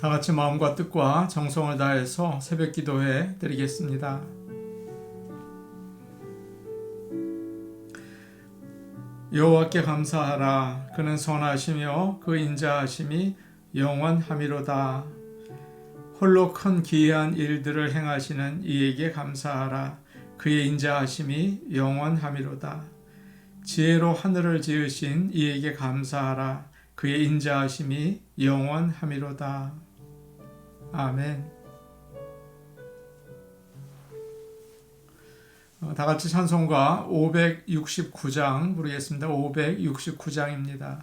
다 같이 마음과 뜻과 정성을 다해서 새벽 기도해 드리겠습니다. 여호와께 감사하라. 그는 선하시며 그 인자하심이 영원하미로다. 홀로 큰 기이한 일들을 행하시는 이에게 감사하라. 그의 인자하심이 영원하미로다. 지혜로 하늘을 지으신 이에게 감사하라. 그의 인자하심이 영원하미로다. 아멘. 다 같이 찬송가 569장 부르겠습니다. 569장입니다.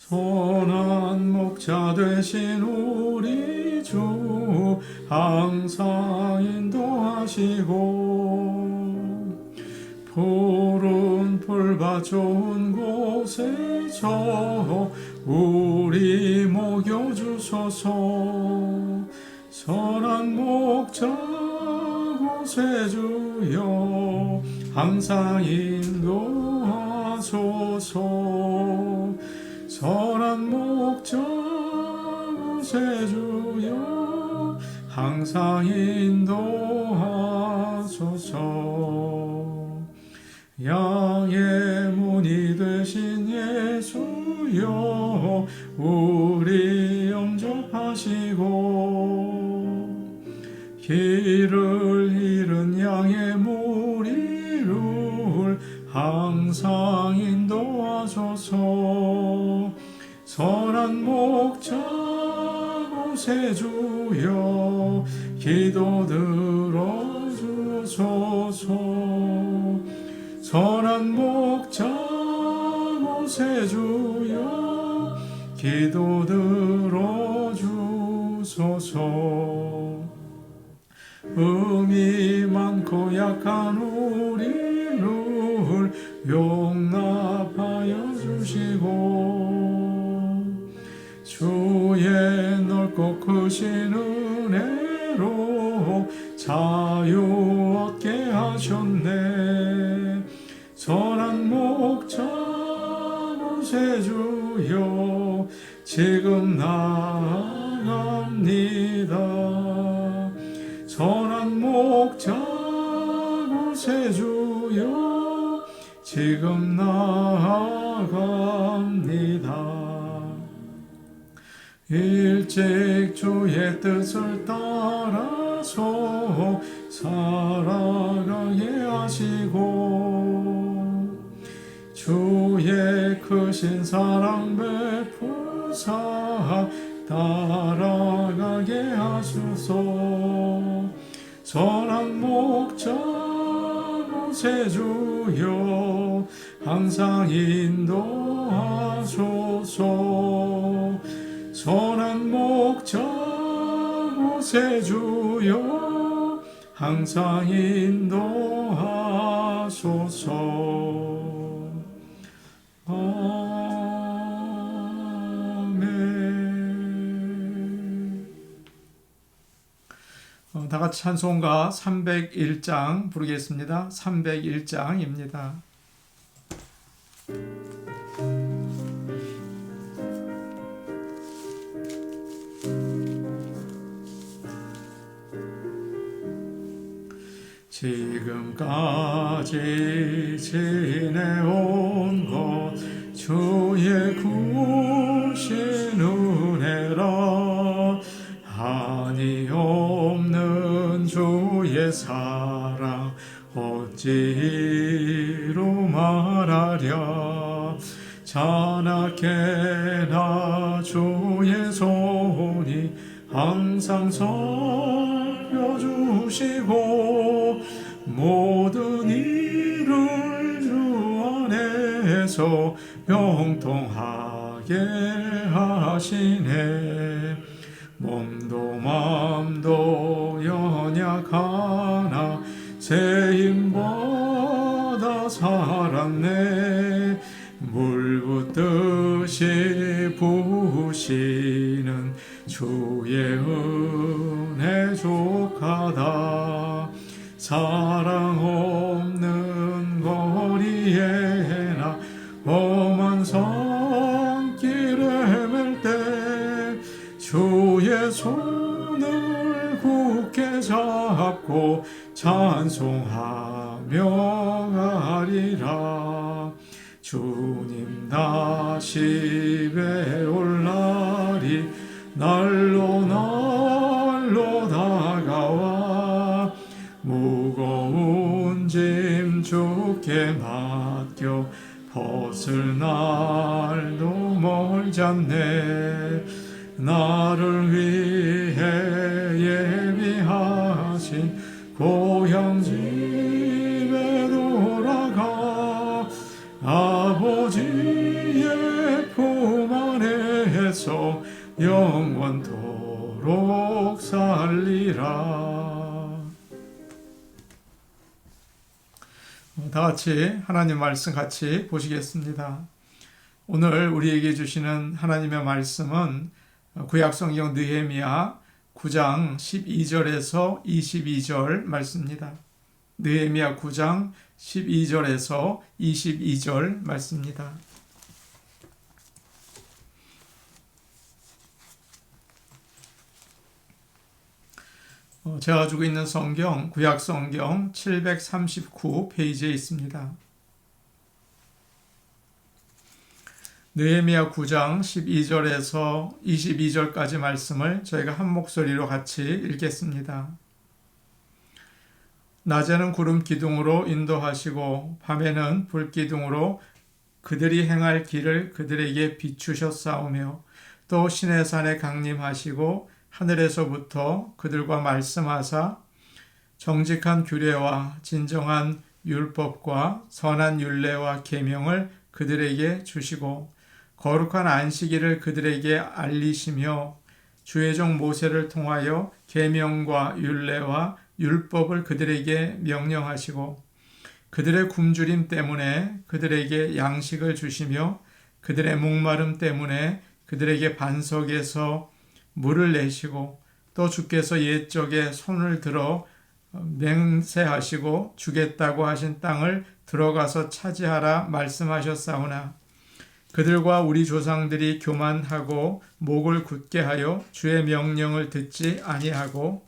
선한 목자 되신 우리 주 항상 인도하시고 푸른 풀밭 좋은 곳에서 우리 먹여주소서. 선한 목자 곳에 주여 항상 인도하소서. 선한 목자 곳에 주여 항상 인도하소서. 양의 문이 되신 예수여 우리 영접하시고 길을 잃은 양의 무리를 항상 인도하소서. 선한 목자 곳에 주여 기도 들어주소서. 선한 목자 곳에 주여 기도 들어주소서. 음이 많고 약한 우리를 용납하여 주시고 주의 넓고 크신 은혜로 자유 얻게 하셨네. 선한 목자 곳에 주여 지금 나아갑니다. 선한 목자 곳에 주여 지금 나아갑니다. 일찍 주의 뜻을 따라서 살아가게 하시고 주의 크신 사랑 베푸사 따라가게 하소서. 선한 목자 곳에 주여 항상 인도하소서. 선한 목자 곳에 주여 항상 인도하소서. 아멘. 다 같이 찬송가 301장 부르겠습니다. 301장입니다. 지금까지 지내온 것 주의 구신 은혜라. 한이 없는 주의 사랑 어찌로 말하랴. 자나깨나 주의 손이 항상 살펴주시고 모든 일을 주 안에서 병통하게 하시네. 몸도 마음도 연약하나 새 힘 않네. 물 붓듯이 부으시는 주의 은혜 족하다. 사랑 없는 거리에 나 험한 손길에 맬 때 주의 손을 굳게 잡고 찬송하며 가리라. 주님 다시 배올 날이 날로 날로 다가와 무거운 짐 주께 맡겨 벗을 날도 멀지 않네. 나를 위해 예비하신 고향 집에 돌아가 아버지의 품 안에서 영원토록 살리라. 다 같이 하나님 말씀 같이 보시겠습니다. 오늘 우리에게 주시는 하나님의 말씀은 구약성경 느헤미야 9장 12절에서 22절 말씀입니다. 느헤미야 9장 12절에서 22절 말씀입니다. 제가 가지고 있는 성경 구약성경 739페이지에 있습니다. 느헤미야 9장 12절에서 22절까지 말씀을 저희가 한 목소리로 같이 읽겠습니다. 낮에는 구름 기둥으로 인도하시고 밤에는 불 기둥으로 그들이 행할 길을 그들에게 비추셨사오며 또 시내산에 강림하시고 하늘에서부터 그들과 말씀하사 정직한 규례와 진정한 율법과 선한 율례와 계명을 그들에게 주시고 거룩한 안식일을 그들에게 알리시며 주의 종 모세를 통하여 계명과 율례와 율법을 그들에게 명령하시고 그들의 굶주림 때문에 그들에게 양식을 주시며 그들의 목마름 때문에 그들에게 반석에서 물을 내시고 또 주께서 옛적에 손을 들어 맹세하시고 주겠다고 하신 땅을 들어가서 차지하라 말씀하셨사오나 그들과 우리 조상들이 교만하고 목을 굳게 하여 주의 명령을 듣지 아니하고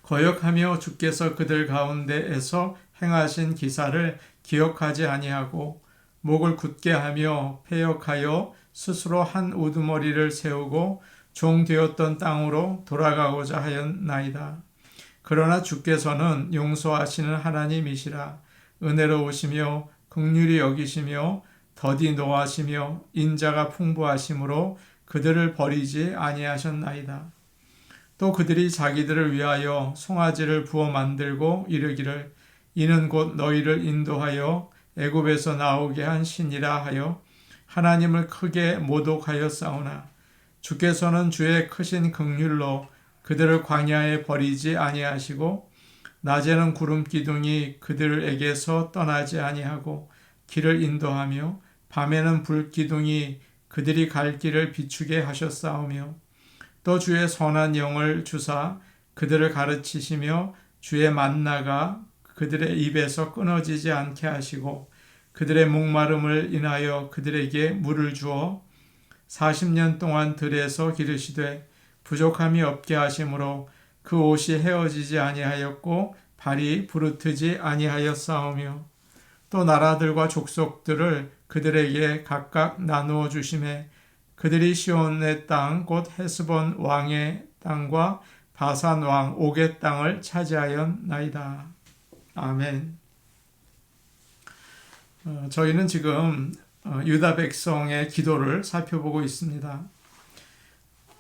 거역하며 주께서 그들 가운데에서 행하신 기사를 기억하지 아니하고 목을 굳게 하며 패역하여 스스로 한 우두머리를 세우고 종되었던 땅으로 돌아가고자 하였나이다. 그러나 주께서는 용서하시는 하나님이시라. 은혜로우시며 긍휼히 여기시며 더디 노하시며 인자가 풍부하심으로 그들을 버리지 아니하셨나이다. 또 그들이 자기들을 위하여 송아지를 부어 만들고 이르기를 이는 곧 너희를 인도하여 애굽에서 나오게 한 신이라 하여 하나님을 크게 모독하였사오나 주께서는 주의 크신 긍휼로 그들을 광야에 버리지 아니하시고 낮에는 구름 기둥이 그들에게서 떠나지 아니하고 길을 인도하며 밤에는 불 기둥이 그들이 갈 길을 비추게 하셨사오며 또 주의 선한 영을 주사 그들을 가르치시며 주의 만나가 그들의 입에서 끊어지지 않게 하시고 그들의 목마름을 인하여 그들에게 물을 주어 40년 동안 들에서 기르시되 부족함이 없게 하심으로 그 옷이 헤어지지 아니하였고 발이 부르트지 아니하였사오며 또 나라들과 족속들을 그들에게 각각 나누어 주심에 그들이 시온의 땅 곧 헤스본 왕의 땅과 바산 왕 옥의 땅을 차지하였나이다. 아멘. 저희는 지금 유다 백성의 기도를 살펴보고 있습니다.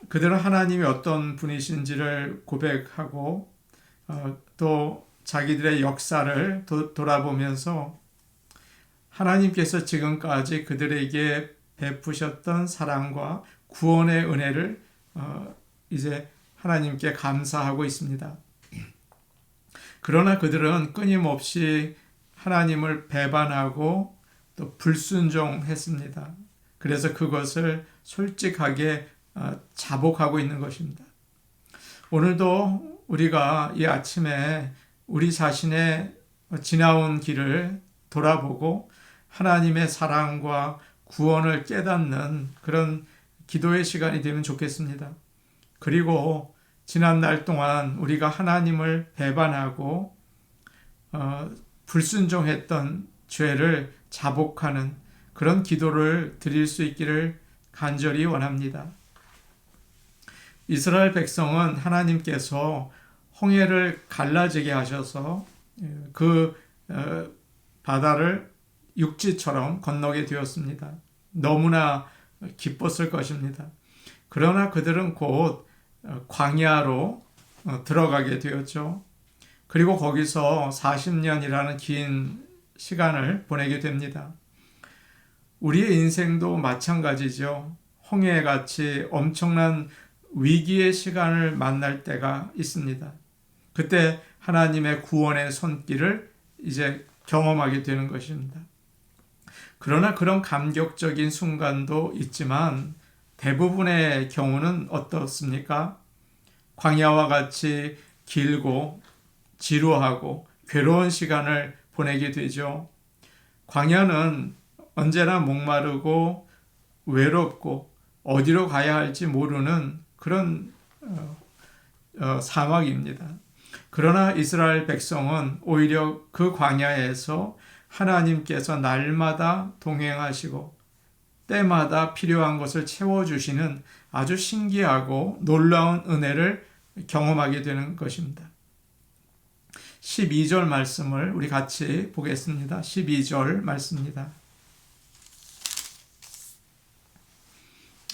그들은 하나님이 어떤 분이신지를 고백하고 또 자기들의 역사를 돌아보면서 하나님께서 지금까지 그들에게 베푸셨던 사랑과 구원의 은혜를 이제 하나님께 감사하고 있습니다. 그러나 그들은 끊임없이 하나님을 배반하고 또 불순종했습니다. 그래서 그것을 솔직하게 자복하고 있는 것입니다. 오늘도 우리가 이 아침에 우리 자신의 지나온 길을 돌아보고 하나님의 사랑과 구원을 깨닫는 그런 기도의 시간이 되면 좋겠습니다. 그리고 지난 날 동안 우리가 하나님을 배반하고 불순종했던 죄를 자복하는 그런 기도를 드릴 수 있기를 간절히 원합니다. 이스라엘 백성은 하나님께서 홍해를 갈라지게 하셔서 그 바다를 육지처럼 건너게 되었습니다. 너무나 기뻤을 것입니다. 그러나 그들은 곧 광야로 들어가게 되었죠. 그리고 거기서 40년이라는 긴 시간을 보내게 됩니다. 우리의 인생도 마찬가지죠. 홍해같이 엄청난 위기의 시간을 만날 때가 있습니다. 그때 하나님의 구원의 손길을 이제 경험하게 되는 것입니다. 그러나 그런 감격적인 순간도 있지만 대부분의 경우는 어떻습니까? 광야와 같이 길고 지루하고 괴로운 시간을 보내게 되죠. 광야는 언제나 목마르고 외롭고 어디로 가야 할지 모르는 그런 사막입니다. 그러나 이스라엘 백성은 오히려 그 광야에서 하나님께서 날마다 동행하시고 때마다 필요한 것을 채워주시는 아주 신기하고 놀라운 은혜를 경험하게 되는 것입니다. 12절 말씀을 우리 같이 보겠습니다. 12절 말씀입니다.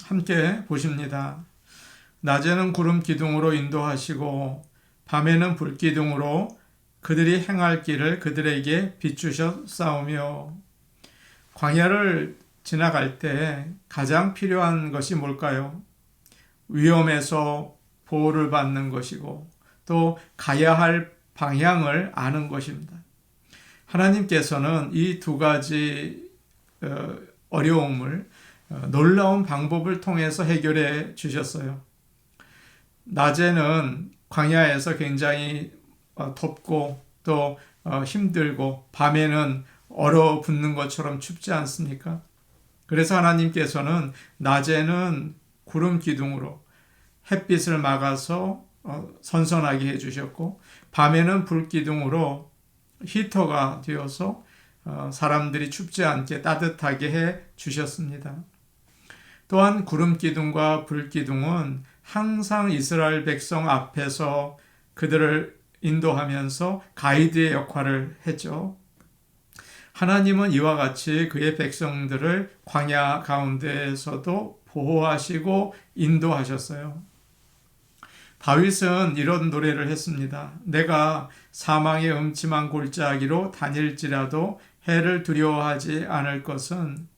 함께 보십니다. 낮에는 구름 기둥으로 인도하시고 밤에는 불 기둥으로 그들이 행할 길을 그들에게 비추셨사오며. 광야를 지나갈 때 가장 필요한 것이 뭘까요? 위험에서 보호를 받는 것이고 또 가야 할 방향을 아는 것입니다. 하나님께서는 이 두 가지 어려움을 놀라운 방법을 통해서 해결해 주셨어요. 낮에는 광야에서 굉장히 덥고 또 힘들고 밤에는 얼어붙는 것처럼 춥지 않습니까? 그래서 하나님께서는 낮에는 구름 기둥으로 햇빛을 막아서 선선하게 해주셨고 밤에는 불 기둥으로 히터가 되어서 사람들이 춥지 않게 따뜻하게 해 주셨습니다. 또한 구름 기둥과 불 기둥은 항상 이스라엘 백성 앞에서 그들을 인도하면서 가이드의 역할을 했죠. 하나님은 이와 같이 그의 백성들을 광야 가운데에서도 보호하시고 인도하셨어요. 다윗은 이런 노래를 했습니다. 내가 사망의 음침한 골짜기로 다닐지라도 해를 두려워하지 않을 것은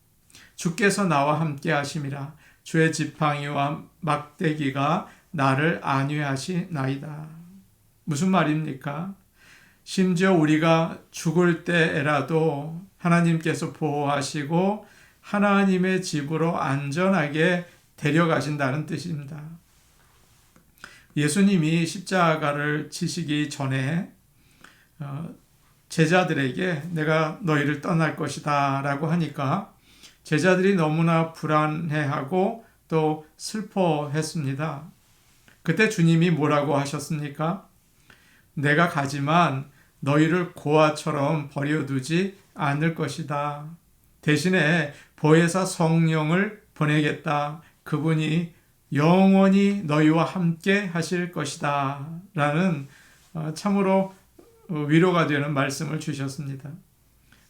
주께서 나와 함께 하심이라. 주의 지팡이와 막대기가 나를 안위하시나이다. 무슨 말입니까? 심지어 우리가 죽을 때라도 하나님께서 보호하시고 하나님의 집으로 안전하게 데려가신다는 뜻입니다. 예수님이 십자가를 지시기 전에 제자들에게 내가 너희를 떠날 것이다 라고 하니까 제자들이 너무나 불안해하고 또 슬퍼했습니다. 그때 주님이 뭐라고 하셨습니까? 내가 가지만 너희를 고아처럼 버려두지 않을 것이다. 대신에 보혜사 성령을 보내겠다. 그분이 영원히 너희와 함께 하실 것이다. 라는 참으로 위로가 되는 말씀을 주셨습니다.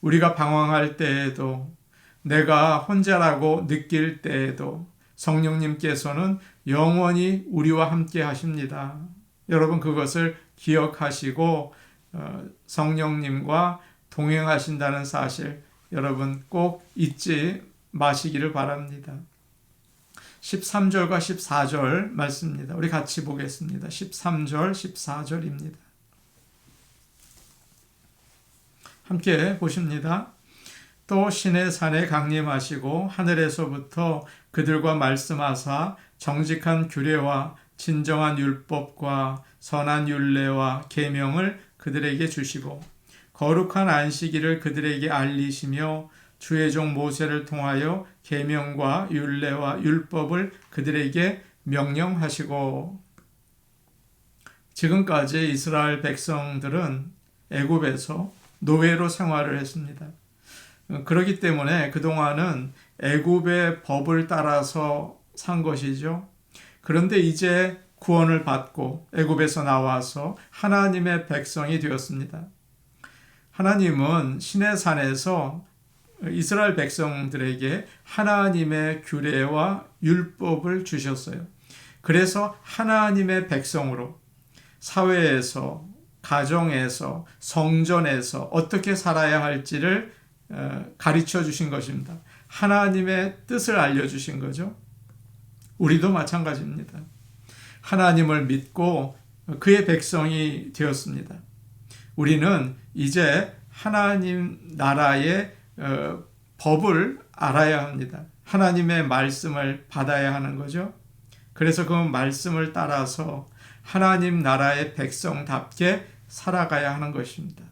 우리가 방황할 때에도 내가 혼자라고 느낄 때에도 성령님께서는 영원히 우리와 함께 하십니다. 여러분 그것을 기억하시고 성령님과 동행하신다는 사실 여러분 꼭 잊지 마시기를 바랍니다. 13절과 14절 말씀입니다. 우리 같이 보겠습니다. 13절, 14절입니다. 함께 보십니다. 또 신의 산에 강림하시고 하늘에서부터 그들과 말씀하사 정직한 규례와 진정한 율법과 선한 율례와 계명을 그들에게 주시고 거룩한 안식일을 그들에게 알리시며 주의 종 모세를 통하여 계명과 율례와 율법을 그들에게 명령하시고. 지금까지 이스라엘 백성들은 애굽에서 노예로 생활을 했습니다. 그렇기 때문에 그동안은 애굽의 법을 따라서 산 것이죠. 그런데 이제 구원을 받고 애굽에서 나와서 하나님의 백성이 되었습니다. 하나님은 시내 산에서 이스라엘 백성들에게 하나님의 규례와 율법을 주셨어요. 그래서 하나님의 백성으로 사회에서, 가정에서, 성전에서 어떻게 살아야 할지를 가르쳐 주신 것입니다. 하나님의 뜻을 알려주신 거죠. 우리도 마찬가지입니다. 하나님을 믿고 그의 백성이 되었습니다. 우리는 이제 하나님 나라의 법을 알아야 합니다. 하나님의 말씀을 받아야 하는 거죠. 그래서 그 말씀을 따라서 하나님 나라의 백성답게 살아가야 하는 것입니다.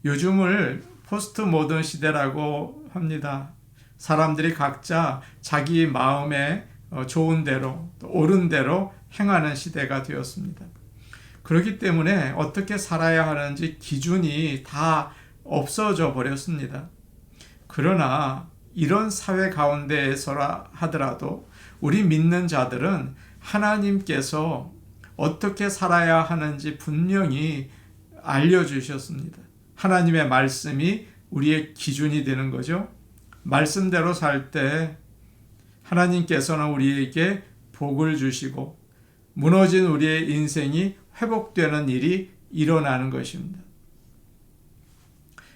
요즘을 포스트 모던 시대라고 합니다. 사람들이 각자 자기 마음에 좋은 대로, 옳은 대로 행하는 시대가 되었습니다. 그렇기 때문에 어떻게 살아야 하는지 기준이 다 없어져 버렸습니다. 그러나 이런 사회 가운데에서라 하더라도 우리 믿는 자들은 하나님께서 어떻게 살아야 하는지 분명히 알려주셨습니다. 하나님의 말씀이 우리의 기준이 되는 거죠. 말씀대로 살 때 하나님께서는 우리에게 복을 주시고 무너진 우리의 인생이 회복되는 일이 일어나는 것입니다.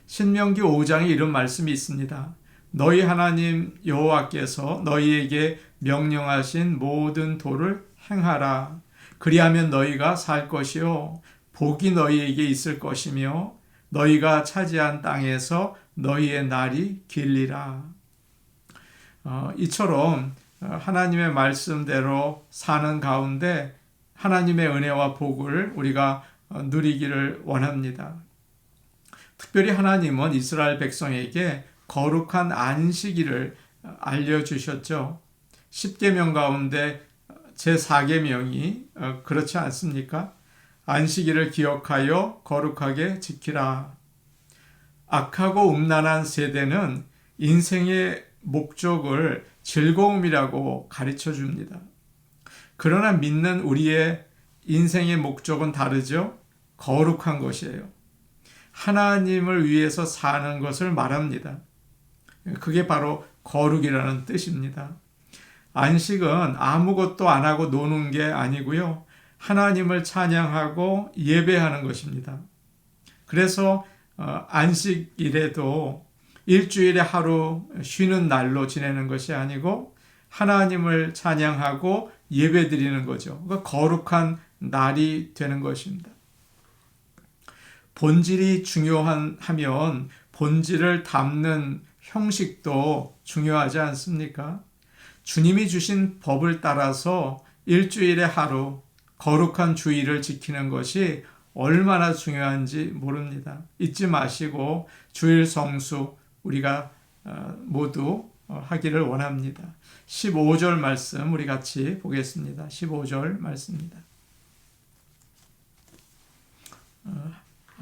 신명기 5장에 이런 말씀이 있습니다. 너희 하나님 여호와께서 너희에게 명령하신 모든 도를 행하라. 그리하면 너희가 살 것이요 복이 너희에게 있을 것이며 너희가 차지한 땅에서 너희의 날이 길리라. 이처럼 하나님의 말씀대로 사는 가운데 하나님의 은혜와 복을 우리가 누리기를 원합니다. 특별히 하나님은 이스라엘 백성에게 거룩한 안식일을 알려주셨죠. 10계명 가운데 제4계명이 그렇지 않습니까? 안식일을 기억하여 거룩하게 지키라. 악하고 음란한 세대는 인생의 목적을 즐거움이라고 가르쳐 줍니다. 그러나 믿는 우리의 인생의 목적은 다르죠. 거룩한 것이에요. 하나님을 위해서 사는 것을 말합니다. 그게 바로 거룩이라는 뜻입니다. 안식은 아무것도 안 하고 노는 게 아니고요. 하나님을 찬양하고 예배하는 것입니다. 그래서 안식일에도 일주일에 하루 쉬는 날로 지내는 것이 아니고 하나님을 찬양하고 예배드리는 거죠. 그러니까 거룩한 날이 되는 것입니다. 본질이 중요하면 본질을 담는 형식도 중요하지 않습니까? 주님이 주신 법을 따라서 일주일에 하루 거룩한 주일을 지키는 것이 얼마나 중요한지 모릅니다. 잊지 마시고 주일 성수 우리가 모두 하기를 원합니다. 15절 말씀 우리 같이 보겠습니다. 15절 말씀입니다.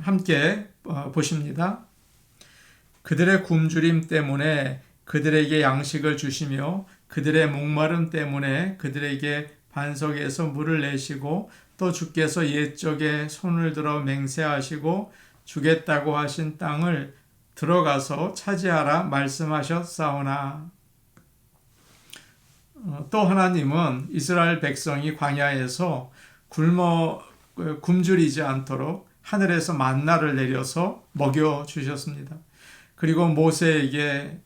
함께 보십니다. 그들의 굶주림 때문에 그들에게 양식을 주시며 그들의 목마름 때문에 그들에게 반석에서 물을 내시고 또 주께서 옛적에 손을 들어 맹세하시고 주겠다고 하신 땅을 들어가서 차지하라 말씀하셨사오나. 또 하나님은 이스라엘 백성이 광야에서 굶주리지 않도록 하늘에서 만나를 내려서 먹여 주셨습니다. 그리고 모세에게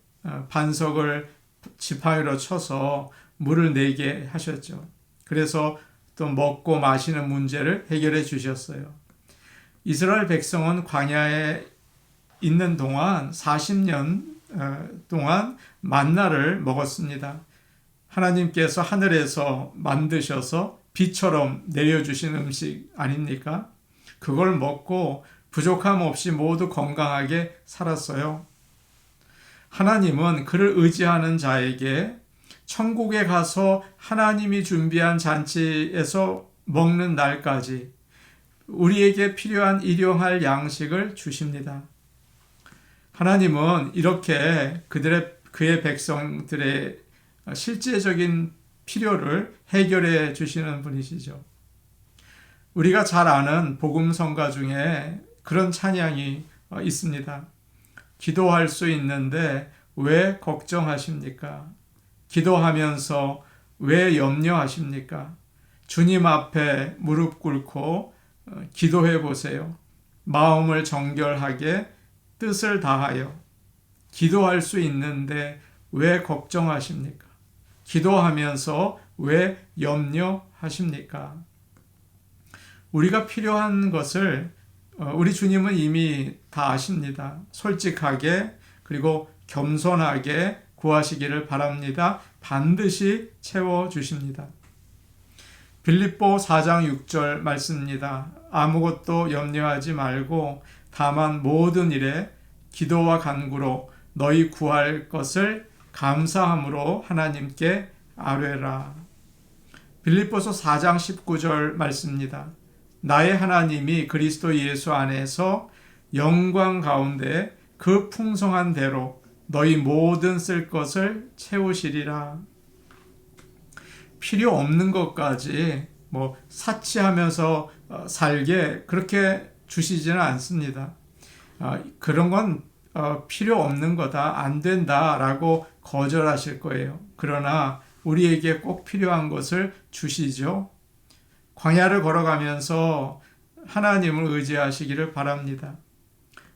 반석을 지팡이로 쳐서 물을 내게 하셨죠. 그래서 또 먹고 마시는 문제를 해결해 주셨어요. 이스라엘 백성은 광야에 있는 동안 40년 동안 만나를 먹었습니다. 하나님께서 하늘에서 만드셔서 비처럼 내려주신 음식 아닙니까? 그걸 먹고 부족함 없이 모두 건강하게 살았어요. 하나님은 그를 의지하는 자에게 천국에 가서 하나님이 준비한 잔치에서 먹는 날까지 우리에게 필요한 일용할 양식을 주십니다. 하나님은 이렇게 그의 백성들의 실제적인 필요를 해결해 주시는 분이시죠. 우리가 잘 아는 복음 성가 중에 그런 찬양이 있습니다. 기도할 수 있는데 왜 걱정하십니까? 기도하면서 왜 염려하십니까? 주님 앞에 무릎 꿇고 기도해 보세요. 마음을 정결하게 뜻을 다하여 기도할 수 있는데 왜 걱정하십니까? 기도하면서 왜 염려하십니까? 우리가 필요한 것을 우리 주님은 이미 다 아십니다. 솔직하게 그리고 겸손하게 구하시기를 바랍니다. 반드시 채워주십니다. 빌립보 4장 6절 말씀입니다. 아무것도 염려하지 말고 다만 모든 일에 기도와 간구로 너희 구할 것을 감사함으로 하나님께 아뢰라. 빌립보서 4장 19절 말씀입니다. 나의 하나님이 그리스도 예수 안에서 영광 가운데 그 풍성한 대로 너희 모든 쓸 것을 채우시리라. 필요 없는 것까지 사치하면서 살게 그렇게 주시지는 않습니다. 그런 건 필요 없는 거다, 안 된다라고 거절하실 거예요. 그러나 우리에게 꼭 필요한 것을 주시죠. 광야를 걸어가면서 하나님을 의지하시기를 바랍니다.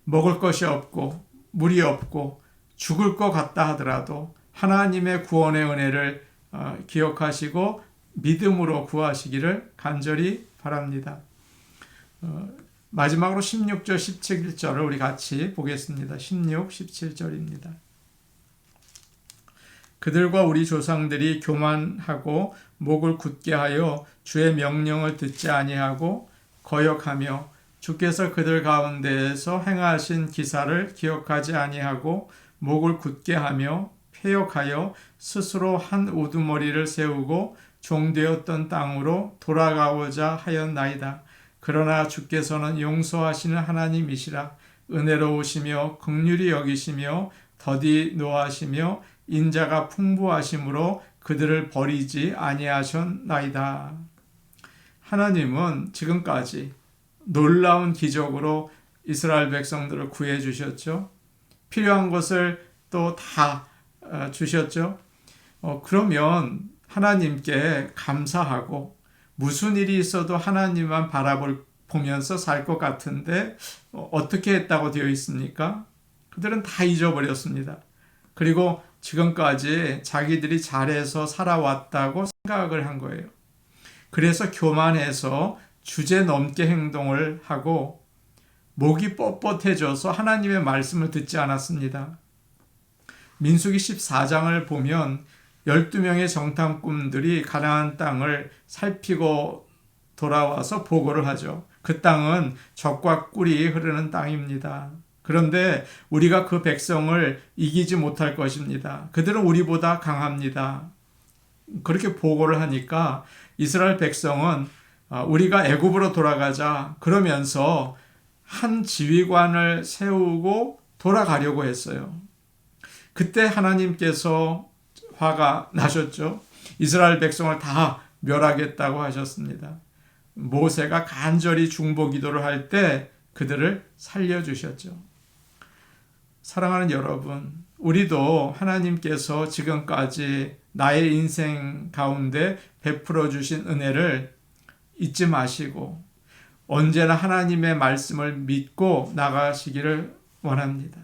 먹을 것이 없고 물이 없고 죽을 것 같다 하더라도 하나님의 구원의 은혜를 기억하시고 믿음으로 구하시기를 간절히 바랍니다. 마지막으로 16절, 17절을 우리 같이 보겠습니다. 16, 17절입니다. 그들과 우리 조상들이 교만하고 목을 굳게 하여 주의 명령을 듣지 아니하고 거역하며 주께서 그들 가운데에서 행하신 기사를 기억하지 아니하고 목을 굳게 하며 패역하여 스스로 한 우두머리를 세우고 종되었던 땅으로 돌아가고자 하였나이다. 그러나 주께서는 용서하시는 하나님이시라. 은혜로우시며 긍휼히 여기시며 더디 노하시며 인자가 풍부하심으로 그들을 버리지 아니하셨나이다. 하나님은 지금까지 놀라운 기적으로 이스라엘 백성들을 구해 주셨죠. 필요한 것을 또 다 주셨죠. 그러면 하나님께 감사하고 무슨 일이 있어도 하나님만 보면서 살 것 같은데 어떻게 했다고 되어 있습니까? 그들은 다 잊어버렸습니다. 그리고 지금까지 자기들이 잘해서 살아왔다고 생각을 한 거예요. 그래서 교만해서 주제넘게 행동을 하고 목이 뻣뻣해져서 하나님의 말씀을 듣지 않았습니다. 민수기 14장을 보면 12명의 정탐꾼들이 가나안 땅을 살피고 돌아와서 보고를 하죠. 그 땅은 젖과 꿀이 흐르는 땅입니다. 그런데 우리가 그 백성을 이기지 못할 것입니다. 그들은 우리보다 강합니다. 그렇게 보고를 하니까 이스라엘 백성은 우리가 애굽으로 돌아가자 그러면서 한 지휘관을 세우고 돌아가려고 했어요. 그때 하나님께서 화가 나셨죠. 이스라엘 백성을 다 멸하겠다고 하셨습니다. 모세가 간절히 중보 기도를 할 때 그들을 살려주셨죠. 사랑하는 여러분, 우리도 하나님께서 지금까지 나의 인생 가운데 베풀어 주신 은혜를 잊지 마시고 언제나 하나님의 말씀을 믿고 나가시기를 원합니다.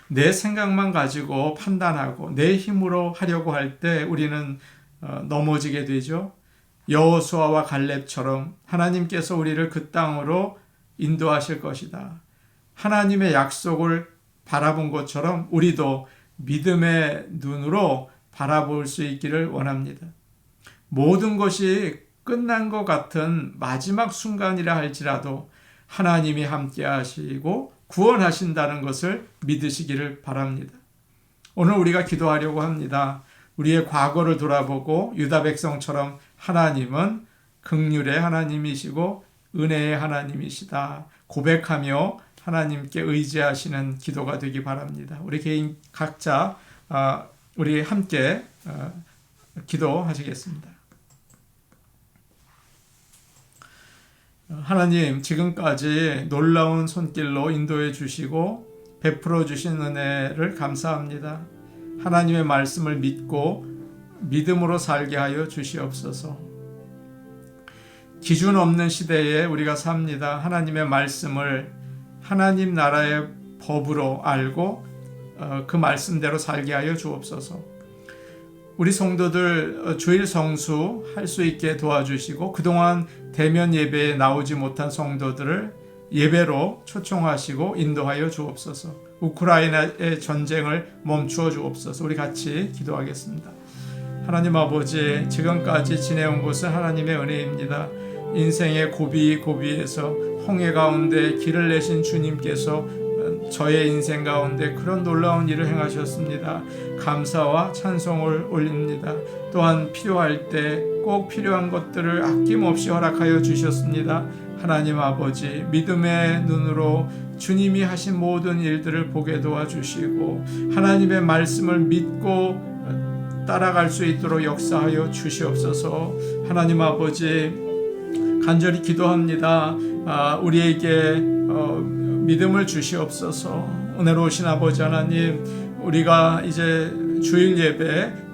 내 생각만 가지고 판단하고 내 힘으로 하려고 할 때 우리는 넘어지게 되죠. 여호수아와 갈렙처럼 하나님께서 우리를 그 땅으로 인도하실 것이다. 하나님의 약속을 바라본 것처럼 우리도 믿음의 눈으로 바라볼 수 있기를 원합니다. 모든 것이 끝난 것 같은 마지막 순간이라 할지라도 하나님이 함께 하시고 구원하신다는 것을 믿으시기를 바랍니다. 오늘 우리가 기도하려고 합니다. 우리의 과거를 돌아보고 유다 백성처럼 하나님은 긍휼의 하나님이시고 은혜의 하나님이시다 고백하며 하나님께 의지하시는 기도가 되기 바랍니다. 우리 개인 각자 우리 함께 기도하시겠습니다. 하나님, 지금까지 놀라운 손길로 인도해 주시고 베풀어 주신 은혜를 감사합니다. 하나님의 말씀을 믿고 믿음으로 살게 하여 주시옵소서. 기준 없는 시대에 우리가 삽니다. 하나님의 말씀을 하나님 나라의 법으로 알고 그 말씀대로 살게 하여 주옵소서. 우리 성도들 주일 성수 할 수 있게 도와주시고 그동안 대면 예배에 나오지 못한 성도들을 예배로 초청하시고 인도하여 주옵소서. 우크라이나의 전쟁을 멈추어 주옵소서. 우리 같이 기도하겠습니다. 하나님 아버지, 지금까지 지내온 것은 하나님의 은혜입니다. 인생의 고비에서 홍해 가운데 길을 내신 주님께서 저의 인생 가운데 그런 놀라운 일을 행하셨습니다. 감사와 찬송을 올립니다. 또한 필요할 때 꼭 필요한 것들을 아낌없이 허락하여 주셨습니다. 하나님 아버지, 믿음의 눈으로 주님이 하신 모든 일들을 보게 도와주시고 하나님의 말씀을 믿고 따라갈 수 있도록 역사하여 주시옵소서. 하나님 아버지, 간절히 기도합니다. 우리에게 믿음을 주시옵소서. 은혜로우신 아버지 하나님, 우리가 이제 주일 예배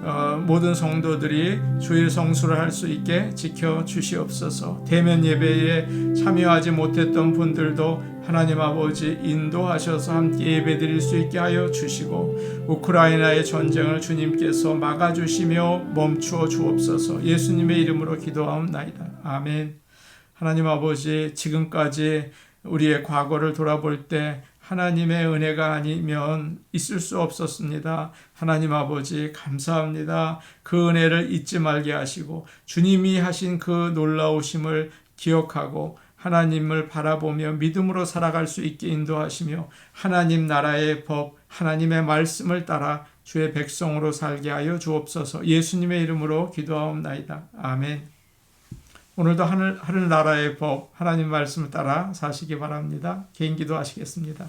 모든 성도들이 주일 성수를 할 수 있게 지켜주시옵소서. 대면 예배에 참여하지 못했던 분들도 하나님 아버지 인도하셔서 함께 예배드릴 수 있게 하여 주시고 우크라이나의 전쟁을 주님께서 막아주시며 멈추어 주옵소서. 예수님의 이름으로 기도하옵나이다. 아멘. 하나님 아버지, 지금까지 우리의 과거를 돌아볼 때 하나님의 은혜가 아니면 있을 수 없었습니다. 하나님 아버지, 감사합니다. 그 은혜를 잊지 말게 하시고 주님이 하신 그 놀라우심을 기억하고 하나님을 바라보며 믿음으로 살아갈 수 있게 인도하시며 하나님 나라의 법, 하나님의 말씀을 따라 주의 백성으로 살게 하여 주옵소서. 예수님의 이름으로 기도하옵나이다. 아멘. 오늘도 하늘나라의 법, 하나님 말씀을 따라 사시기 바랍니다. 개인 기도하시겠습니다.